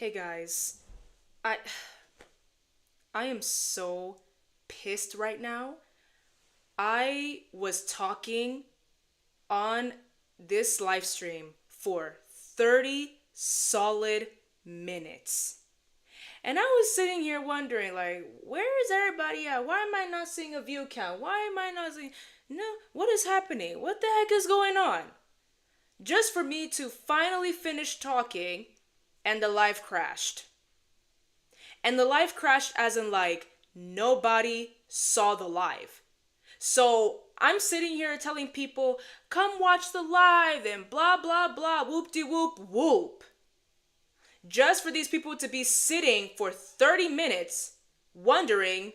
Hey guys, I I am so pissed right now. I was talking on this live stream for 30 solid minutes. And I was sitting here wondering like, where is everybody at? Why am I not seeing a view count? Why am I not seeing No, what is happening? What the heck is going on? Just for me to finally finish talking and the live crashed. And the live crashed as in like nobody saw the live. So I'm sitting here telling people, come watch the live and blah blah blah, whoop de whoop whoop. Just for these people to be sitting for 30 minutes wondering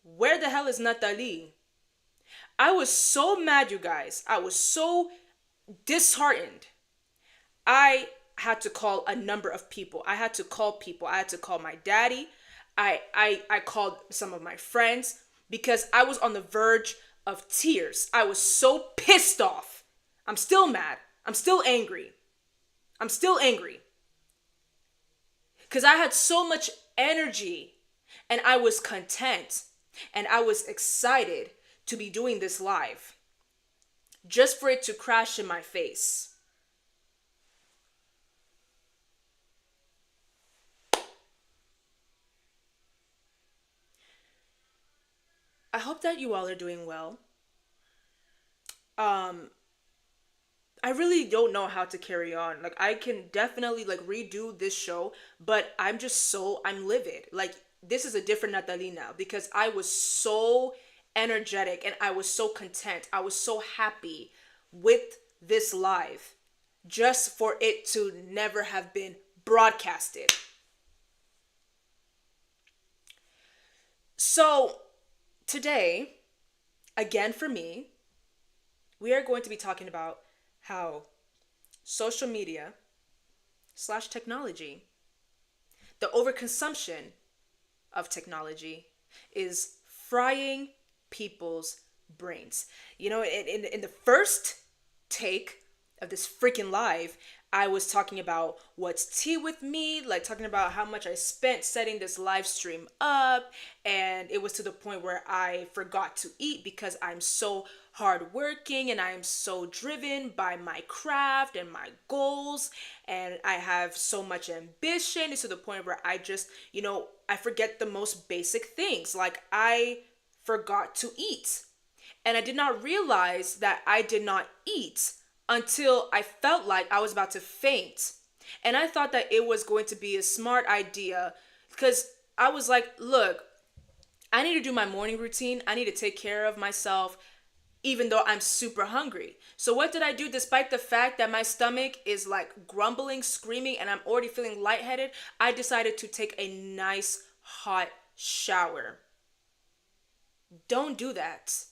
where the hell is Natalie? I was so mad, you guys. I was so disheartened. I had to call a number of people. I had to call people. I had to call my daddy. I called some of my friends because I was on the verge of tears. I was so pissed off. I'm still mad. I'm still angry. I'm still angry. Because I had so much energy and I was content and I was excited to be doing this live just for it to crash in my face. I hope that you all are doing well. Um, I really don't know how to carry on. Like I can definitely like redo this show, but I'm livid. Like this is a different Natalie now because I was so energetic and I was so content. I was so happy with this live just for it to never have been broadcasted. So, today, again for me, we are going to be talking about how social media slash technology, the overconsumption of technology, is frying people's brains. In the first take of this freaking live, I was talking about what's tea with me, like talking about how much I spent setting this live stream up. And it was to the point where I forgot to eat because I'm so hardworking and I am so driven by my craft and my goals. And I have so much ambition. It's to the point where I forget the most basic things. Like I forgot to eat. And I did not realize that I did not eat until I felt like I was about to faint. And I thought that it was going to be a smart idea because I was like, look, I need to do my morning routine. I need to take care of myself even though I'm super hungry. So what did I do despite the fact that my stomach is like grumbling, screaming, and I'm already feeling lightheaded? I decided to take a nice hot shower. Don't do that.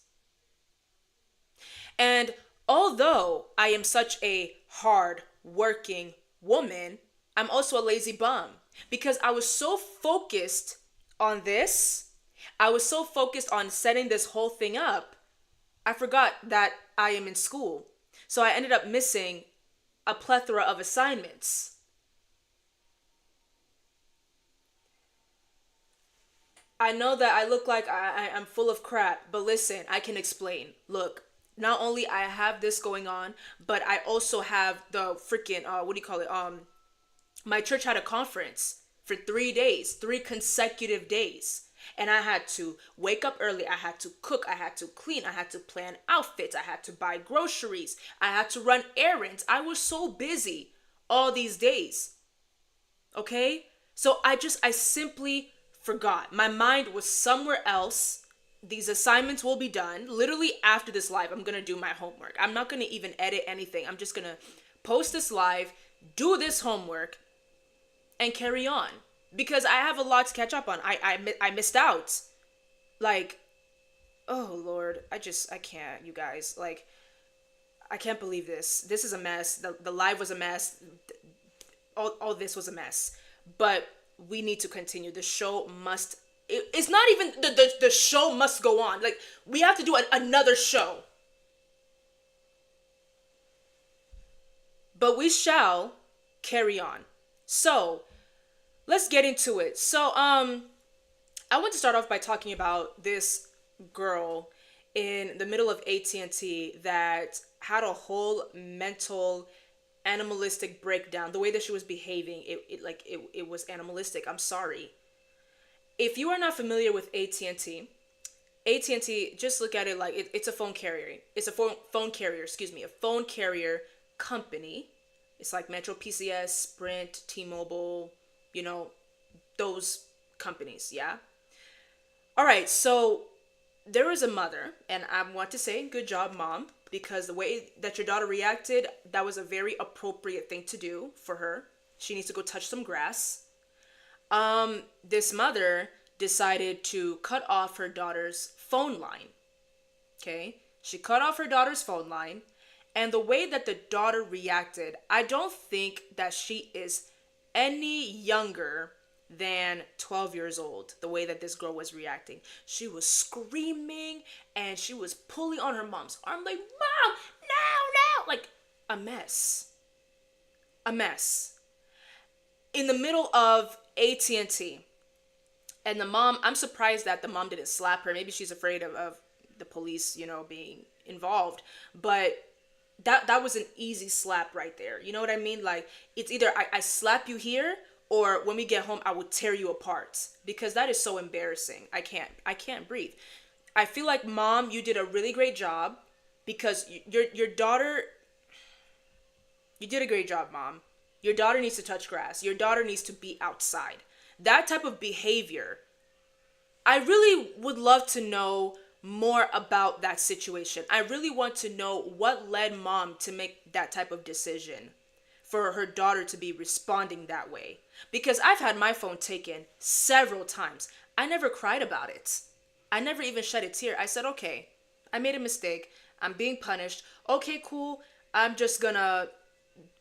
And although I am such a hard working woman, I'm also a lazy bum because I was so focused on this. I was so focused on setting this whole thing up. I forgot that I am in school. So I ended up missing a plethora of assignments. I know that I look like I'm full of crap, but listen, I can explain. Look, not only I have this going on, but I also have the freaking what do you call it? My church had a conference for 3 days, 3 consecutive days. And I had to wake up early. I had to cook. I had to clean. I had to plan outfits. I had to buy groceries. I had to run errands. I was so busy all these days. Okay? So I simply forgot. My mind was somewhere else. These assignments will be done. Literally after this live, I'm going to do my homework. I'm not going to even edit anything. I'm just going to post this live, do this homework, and carry on. Because I have a lot to catch up on. I missed out. Like, oh Lord, I can't, you guys. Like, I can't believe this. This is a mess. The live was a mess. All this was a mess. But we need to continue. The show must, it's not even, the show must go on. Like, we have to do another show. But we shall carry on. So, let's get into it. So, I want to start off by talking about this girl in the middle of AT&T that had a whole mental animalistic breakdown. The way that she was behaving, it was animalistic. I'm sorry. If you are not familiar with AT&T, just look at it like it's a phone carrier. It's a phone carrier, excuse me, a phone carrier company. It's like Metro PCS, Sprint, T-Mobile, you know, those companies, yeah? All right, so there is a mother, and I want to say good job, mom, because the way that your daughter reacted, that was a very appropriate thing to do for her. She needs to go touch some grass. This mother decided to cut off her daughter's phone line. Okay? She cut off her daughter's phone line, and the way that the daughter reacted, I don't think that she is any younger than 12 years old. The way that this girl was reacting, she was screaming and she was pulling on her mom's arm like, "Mom, no, no!" Like a mess. A mess. In the middle of AT&T. And the mom, I'm surprised that the mom didn't slap her. Maybe she's afraid of the police, you know, being involved. But that was an easy slap right there. You know what I mean? Like, it's either I slap you here, or when we get home, I will tear you apart. Because that is so embarrassing. I can't breathe. I feel like, mom, you did a really great job. Because your daughter, you did a great job, mom. Your daughter needs to touch grass. Your daughter needs to be outside. That type of behavior, I really would love to know more about that situation. I really want to know what led mom to make that type of decision for her daughter to be responding that way. Because I've had my phone taken several times. I never cried about it. I never even shed a tear. I said, okay, I made a mistake. I'm being punished. Okay, cool. I'm just gonna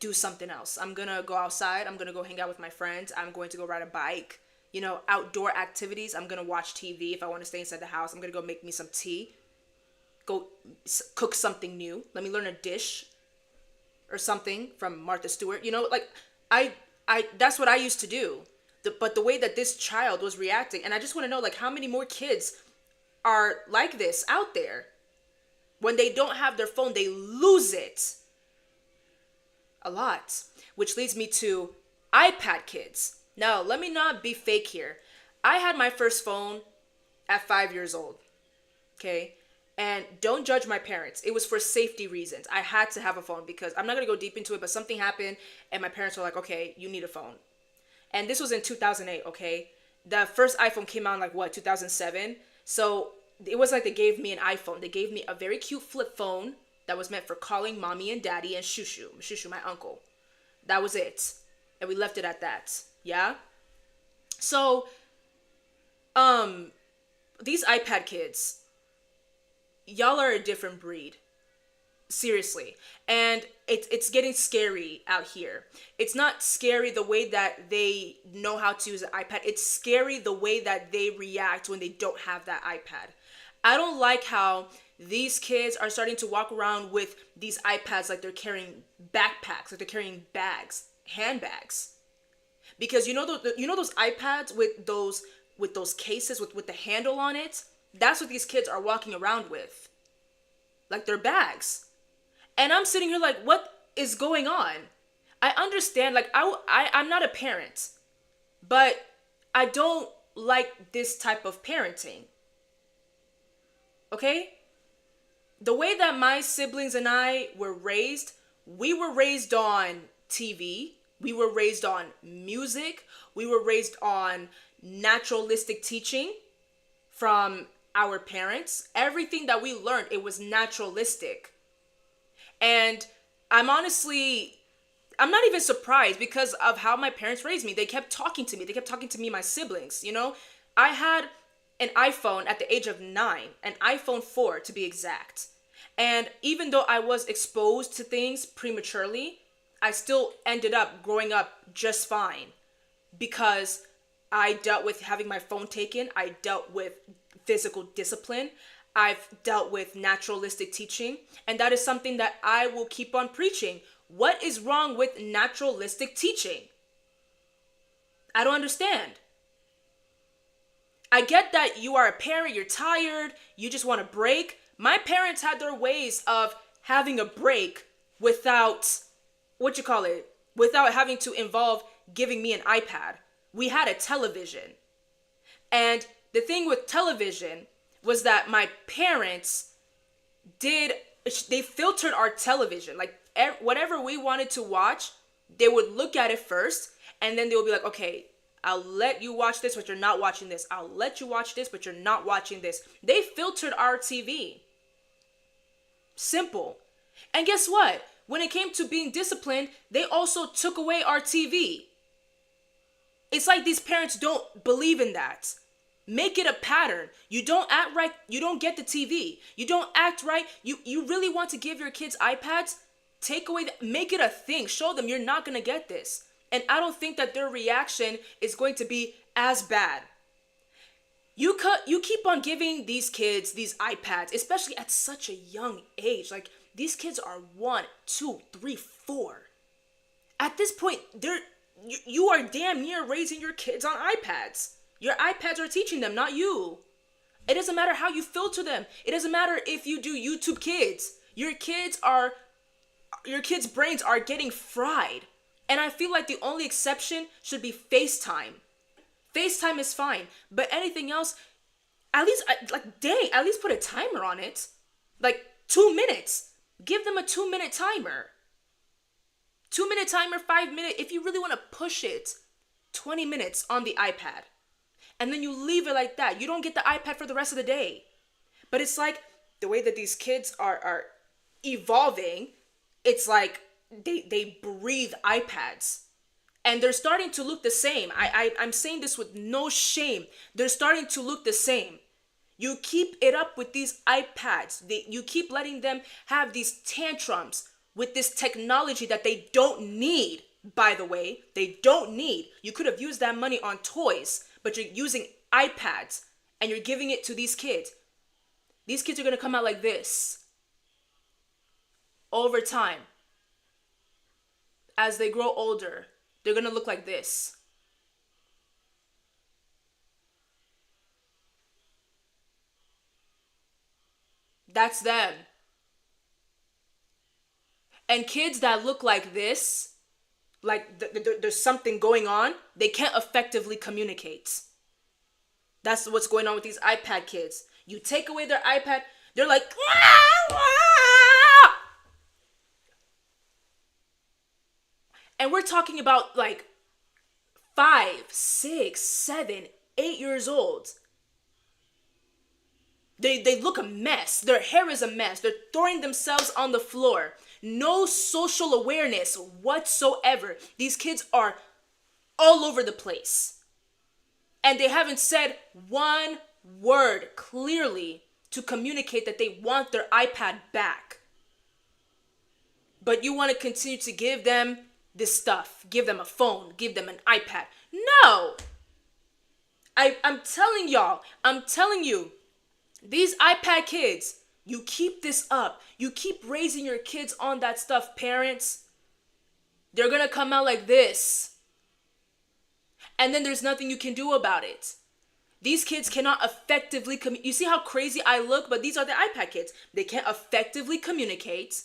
do something else. I'm gonna go outside. I'm gonna go hang out with my friends. I'm going to go ride a bike. You know, outdoor activities. I'm gonna watch TV. If I want to stay inside the house, I'm gonna go make me some tea. Go cook something new. Let me learn a dish or something from Martha Stewart. You know, like I that's what I used to do. But the way that this child was reacting, and I just want to know, like, how many more kids are like this out there? When they don't have their phone, they lose it. A lot. Which leads me to iPad kids. Now, let me not be fake here. I had my first phone at 5 years old. Okay? And don't judge my parents. It was for safety reasons. I had to have a phone because I'm not going to go deep into it, but something happened and my parents were like, okay, you need a phone. And this was in 2008, okay? The first iPhone came out in like, what, 2007? So it was like they gave me an iPhone. They gave me a very cute flip phone that was meant for calling mommy and daddy and Shushu, my uncle. That was it. And we left it at that. Yeah? So, these iPad kids, y'all are a different breed. Seriously. And it's getting scary out here. It's not scary the way that they know how to use an iPad. It's scary the way that they react when they don't have that iPad. I don't like how these kids are starting to walk around with these iPads like they're carrying backpacks, like they're carrying bags, handbags. Because you know those iPads with those cases with the handle on it? That's what these kids are walking around with. Like they're bags. And I'm sitting here like, what is going on? I understand, like I'm not a parent, but I don't like this type of parenting. Okay? The way that my siblings and I were raised, we were raised on TV. We were raised on music. We were raised on naturalistic teaching from our parents. Everything that we learned, it was naturalistic. And I'm not even surprised because of how my parents raised me. They kept talking to me. They kept talking to me, my siblings, you know? I had an iPhone at the age of 9, an iPhone 4 to be exact. And even though I was exposed to things prematurely, I still ended up growing up just fine because I dealt with having my phone taken. I dealt with physical discipline. I've dealt with naturalistic teaching. And that is something that I will keep on preaching. What is wrong with naturalistic teaching? I don't understand. I get that you are a parent, you're tired, you just want a break. My parents had their ways of having a break without, what you call it, without having to involve giving me an iPad. We had a television. And the thing with television was that my parents did, they filtered our television. Like whatever we wanted to watch, they would look at it first, and then they would be like, okay, I'll let you watch this, but you're not watching this. I'll let you watch this, but you're not watching this. They filtered our TV. Simple. And guess what? When it came to being disciplined, they also took away our TV. It's like these parents don't believe in that. Make it a pattern. You don't act right, you don't get the TV. You don't act right, you really want to give your kids iPads? Take away, make it a thing. Show them you're not going to get this. And I don't think that their reaction is going to be as bad. You keep on giving these kids these iPads, especially at such a young age. Like, these kids are 1, 2, 3, 4. At this point, you are damn near raising your kids on iPads. Your iPads are teaching them, not you. It doesn't matter how you filter them. It doesn't matter if you do YouTube Kids. Your kids' brains are getting fried. And I feel like the only exception should be FaceTime. FaceTime is fine, but anything else, at least, at least put a timer on it. Like 2 minutes. Give them a 2-minute timer. 2-minute timer, 5-minute. If you really want to push it, 20 minutes on the iPad. And then you leave it like that. You don't get the iPad for the rest of the day. But it's like the way that these kids are evolving, it's like they breathe iPads. And they're starting to look the same. I'm saying this with no shame. They're starting to look the same. You keep it up with these iPads. You keep letting them have these tantrums with this technology that they don't need, by the way. They don't need. You could have used that money on toys, but you're using iPads and you're giving it to these kids. These kids are going to come out like this over time. As they grow older, they're going to look like this. That's them. And kids that look like this, like there's something going on, they can't effectively communicate. That's what's going on with these iPad kids. You take away their iPad, they're like, "Wah, wah." And we're talking about like 5, 6, 7, 8 years old. They look a mess. Their hair is a mess. They're throwing themselves on the floor. No social awareness whatsoever. These kids are all over the place. And they haven't said one word clearly to communicate that they want their iPad back. But you want to continue to give them this stuff. Give them a phone. Give them an iPad. No! I'm telling you, these iPad kids, you keep this up. You keep raising your kids on that stuff, parents. They're going to come out like this. And then there's nothing you can do about it. These kids cannot effectively you see how crazy I look, but these are the iPad kids. They can't effectively communicate.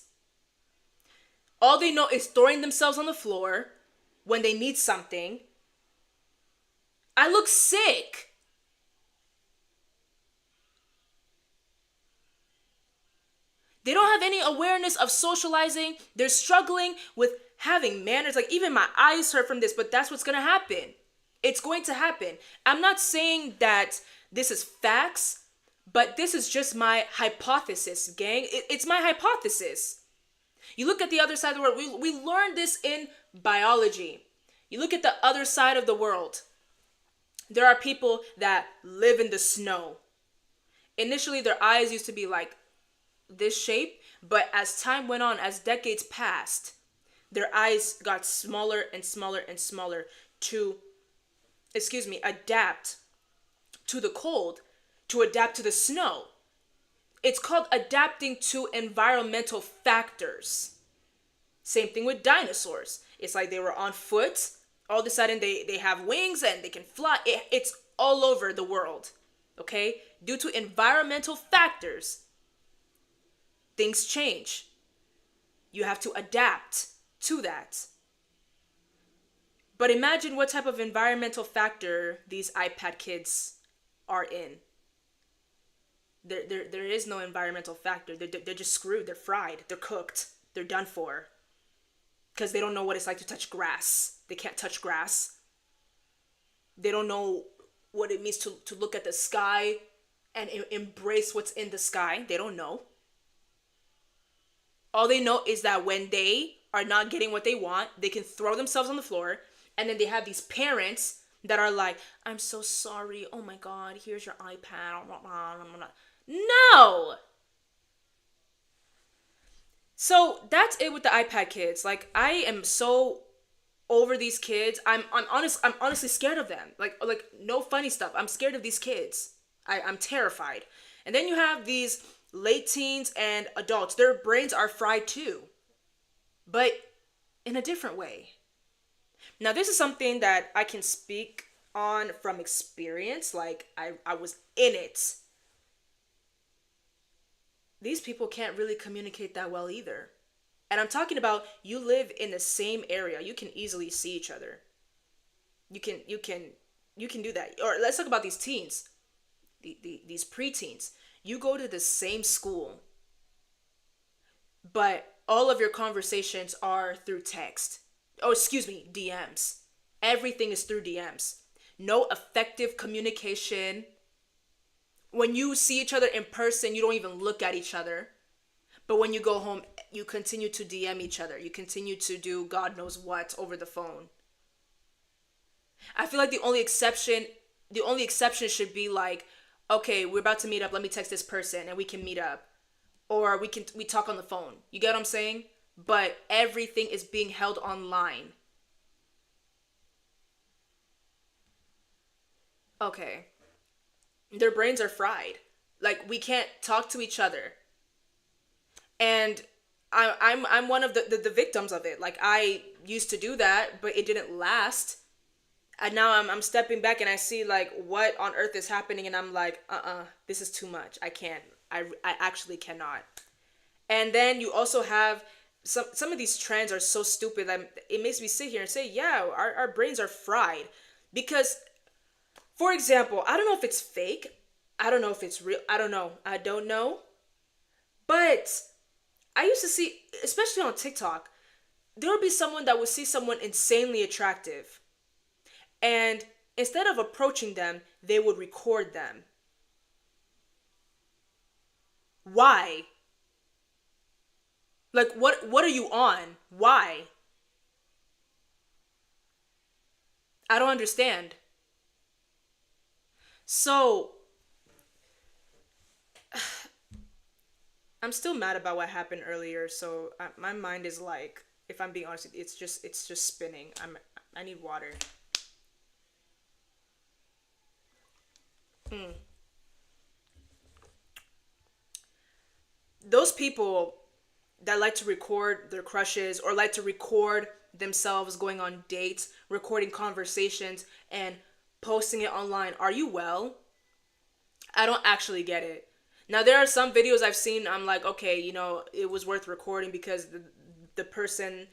All they know is throwing themselves on the floor when they need something. I look sick. They don't have any awareness of socializing. They're struggling with having manners. Like, even my eyes hurt from this, but that's what's going to happen. It's going to happen. I'm not saying that this is facts, but this is just my hypothesis, gang. It's my hypothesis. You look at the other side of the world. We learned this in biology. You look at the other side of the world. There are people that live in the snow. Initially, their eyes used to be like this shape, but as time went on, as decades passed, their eyes got smaller and smaller and smaller to, adapt to the cold, to adapt to the snow. It's called adapting to environmental factors. Same thing with dinosaurs. It's like they were on foot, All of a sudden they have wings and they can fly. It's all over the world. Okay? Due to environmental factors, things change. You have to adapt to that. But imagine what type of environmental factor these iPad kids are in. There is no environmental factor. They're just screwed. They're fried. They're cooked. They're done for. Because they don't know what it's like to touch grass. They can't touch grass. They don't know what it means to look at the sky and embrace what's in the sky. They don't know. All they know is that when they are not getting what they want, they can throw themselves on the floor, and then they have these parents that are like, I'm so sorry. Oh my God, here's your iPad. No! So that's it with the iPad kids. Like, I am so over these kids. I'm honestly scared of them. Like no funny stuff. I'm scared of these kids. I'm terrified. And then you have these late teens and adults. Their brains are fried too, but in a different way. Now, this is something that I can speak on from experience. Like, I was in it. These people can't really communicate that well either. And I'm talking about, you live in the same area. You can easily see each other. You can do that. Or let's talk about these teens, these preteens. You go to the same school, but all of your conversations are through text. Oh, excuse me, DMs. Everything is through DMs. No effective communication. When you see each other in person, you don't even look at each other. But when you go home, you continue to DM each other. You continue to do God knows what over the phone. I feel like the only exception should be like, okay, we're about to meet up. Let me text this person and we can meet up. Or we talk on the phone. You get what I'm saying? But everything is being held online. Okay. Their brains are fried. Like, we can't talk to each other. And I'm one of the victims of it. Like, I used to do that, but it didn't last. And now I'm stepping back and I see like what on earth is happening, and I'm like, this is too much. I can't. I actually cannot. And then you also have some of these trends are so stupid that it makes me sit here and say, yeah, our brains are fried. Because, for example, I don't know if it's fake. I don't know if it's real. I don't know. But I used to see, especially on TikTok, there would be someone that would see someone insanely attractive. And instead of approaching them, they would record them. Why? Like, what are you on? Why? I don't understand. So, I'm still mad about what happened earlier. So my mind is like, if I'm being honest, it's just spinning. I need water. Those people that like to record their crushes or like to record themselves going on dates, recording conversations and posting it online, are you well? I don't actually get it. Now, there are some videos I've seen, I'm like, okay, it was worth recording because the person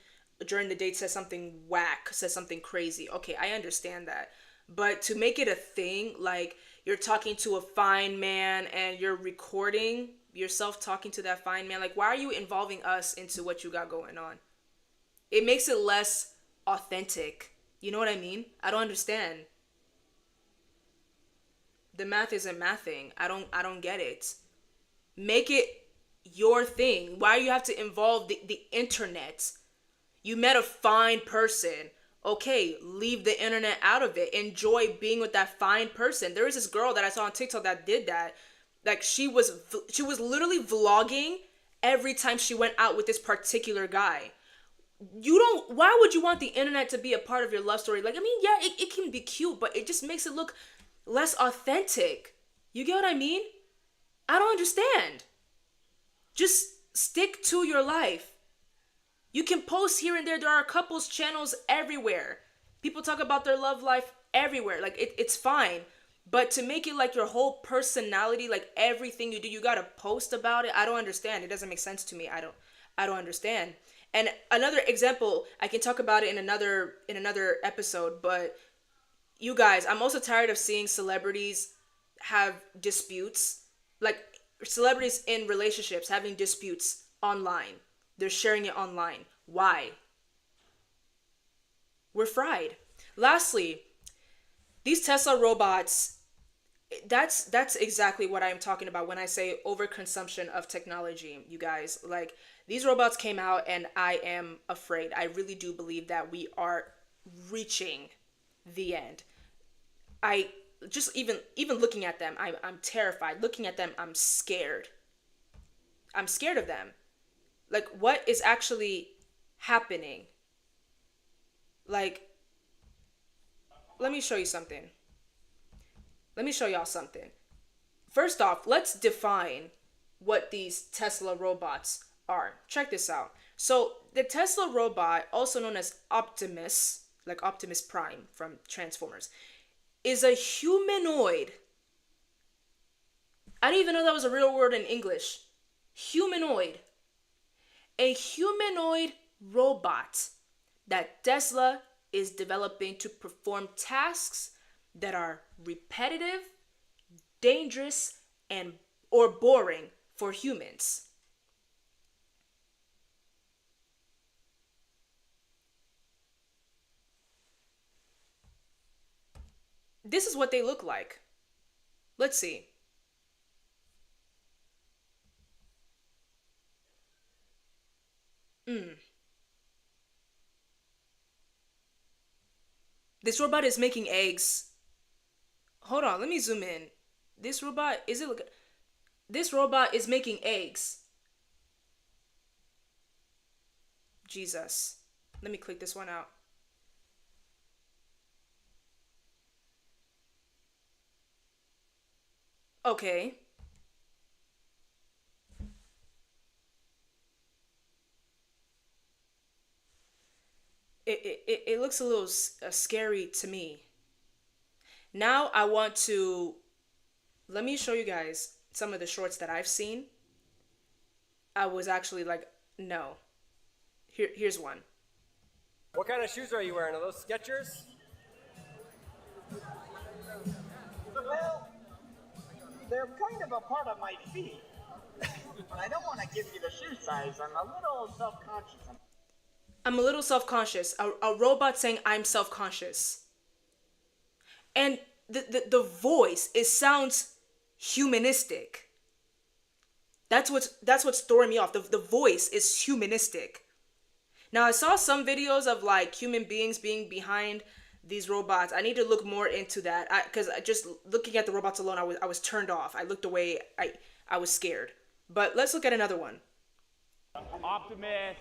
during the date says something whack, says something crazy. Okay, I understand that. But to make it a thing, like you're talking to a fine man and you're recording yourself talking to that fine man, like, why are you involving us into what you got going on? It makes it less authentic. You know what I mean? I don't understand. The math isn't mathing. I don't get it. Make it your thing. Why do you have to involve the internet? You met a fine person. Okay, leave the internet out of it. Enjoy being with that fine person. There was this girl that I saw on TikTok that did that. Like, she was literally vlogging every time she went out with this particular guy. Why would you want the internet to be a part of your love story? Like, I mean, yeah, it can be cute, but it just makes it look less authentic. You get what I mean? I don't understand. Just stick to your life. You can post here and there. There are couples channels everywhere. People talk about their love life everywhere. Like it's fine. But to make it like your whole personality, like everything you do, you gotta post about it. I don't understand. It doesn't make sense to me. I don't understand. And another example, I can talk about it in another episode, but you guys, I'm also tired of seeing celebrities have disputes. Like celebrities in relationships having disputes online. They're sharing it online. Why? We're fried. Lastly, these Tesla robots, that's exactly what I'm talking about when I say overconsumption of technology, you guys. Like these robots came out and I am afraid. I really do believe that we are reaching the end. I just even looking at them, I'm terrified. Looking at them, I'm scared. I'm scared of them. Like what is actually happening? Like let me show you something. Let me show y'all something. First off, let's define what these Tesla robots are. Check this out. So, the Tesla robot, also known as Optimus, like Optimus Prime from Transformers, is a humanoid. I didn't even know that was a real word in English. Humanoid. A humanoid robot that Tesla is developing to perform tasks that are repetitive, dangerous, and or boring for humans. This is what they look like. Let's see. This robot is making eggs. Hold on, let me zoom in. This robot, is it look This robot is making eggs. Jesus. Let me click this one out. Okay. It looks a little scary to me. Now I want to let me show you guys some of the shorts that I've seen. I was actually like, no. Here's one. What kind of shoes are you wearing? Are those Skechers? Well, they're kind of a part of my feet. But I don't want to give you the shoe size. I'm a little self-conscious. I'm a little self-conscious. A robot saying I'm self-conscious. And the voice, it sounds humanistic. That's what's throwing me off. The voice is humanistic. Now I saw some videos of like human beings being behind these robots. I need to look more into that because I just looking at the robots alone, I was turned off. I looked away. I was scared. But let's look at another one. Optimus.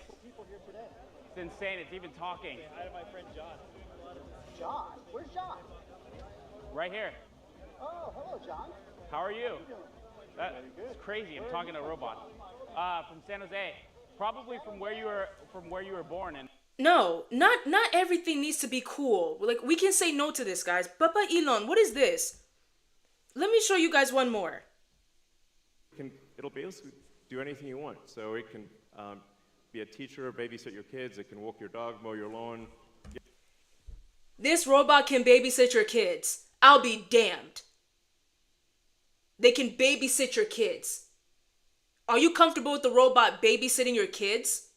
It's insane. It's even talking. Hi to my friend John. John? Where's John? Right here. Oh, hello, John. How are you? That's crazy. I'm talking to a robot. From San Jose. Probably from where you were born. And No, not everything needs to be cool. Like we can say no to this, guys. Papa Elon, what is this? Let me show you guys one more. It'll be able to do anything you want. So it can be a teacher, babysit your kids. It can walk your dog, mow your lawn. This robot can babysit your kids. I'll be damned. They can babysit your kids. Are you comfortable with the robot babysitting your kids?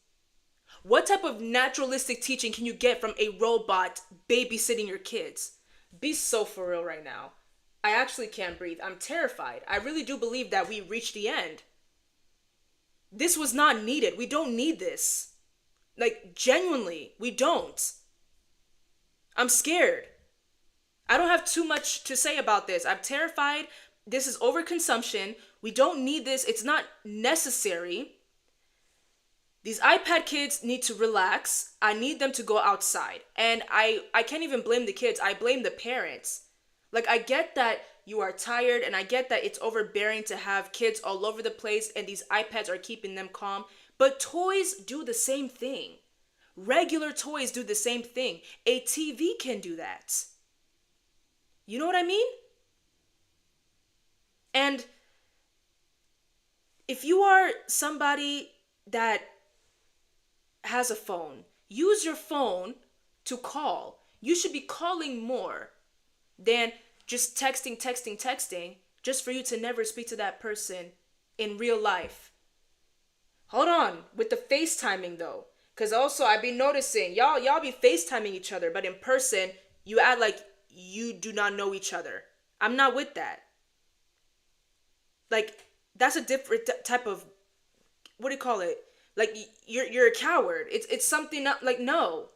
What type of naturalistic teaching can you get from a robot babysitting your kids? Be so for real right now. I actually can't breathe. I'm terrified. I really do believe that we reached the end. This was not needed. We don't need this. Like, genuinely, we don't. I'm scared. I don't have too much to say about this. I'm terrified. This is overconsumption. We don't need this. It's not necessary. These iPad kids need to relax. I need them to go outside. And I can't even blame the kids. I blame the parents. Like, I get that you are tired and I get that it's overbearing to have kids all over the place and these iPads are keeping them calm. But toys do the same thing. Regular toys do the same thing. A TV can do that. You know what I mean? And if you are somebody that has a phone, use your phone to call. You should be calling more than just texting, just for you to never speak to that person in real life. Hold on with the FaceTiming though, because also I be noticing y'all be FaceTiming each other, but in person you act like you do not know each other. I'm not with that. Like, that's a different type of, what do you call it? Like, you're a coward. It's something not, like, no.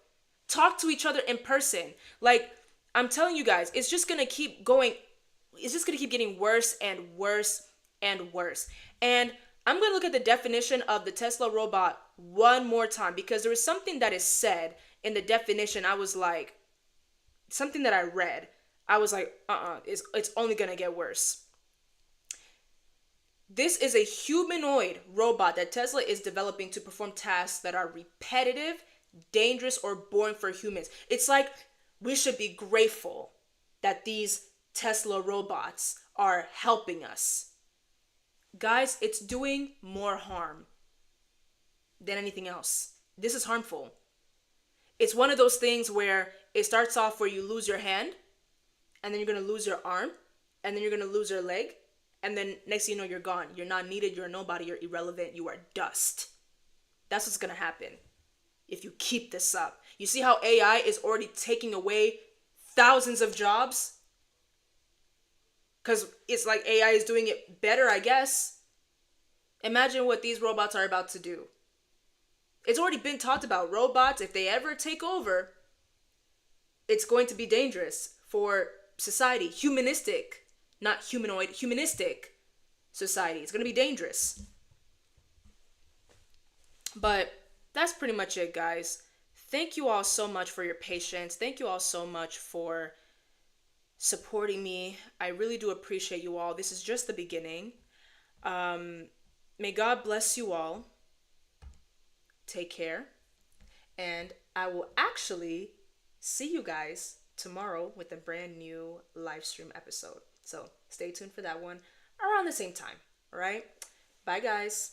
Talk to each other in person. Like, I'm telling you guys, it's just gonna keep going. It's just gonna keep getting worse and worse and worse. And I'm gonna look at the definition of the Tesla robot one more time, because there was something that is said in the definition. I was like, something that I read. I was like, it's only gonna get worse. This is a humanoid robot that Tesla is developing to perform tasks that are repetitive, dangerous, or boring for humans. It's like we should be grateful that these Tesla robots are helping us. Guys, it's doing more harm than anything else. This is harmful. It's one of those things where it starts off where you lose your hand, and then you're going to lose your arm, and then you're going to lose your leg, and then next thing you know, you're gone. You're not needed. You're a nobody. You're irrelevant. You are dust. That's what's going to happen if you keep this up. You see how AI is already taking away thousands of jobs? Because it's like AI is doing it better, I guess. Imagine what these robots are about to do. It's already been talked about. Robots, if they ever take over, it's going to be dangerous for society. Humanistic. Not humanoid, humanistic society. It's going to be dangerous. But that's pretty much it, guys. Thank you all so much for your patience. Thank you all so much for supporting me. I really do appreciate you all. This is just the beginning. May God bless you all. Take care. And I will actually see you guys tomorrow with a brand new live stream episode. So stay tuned for that one around the same time. All right. Bye, guys.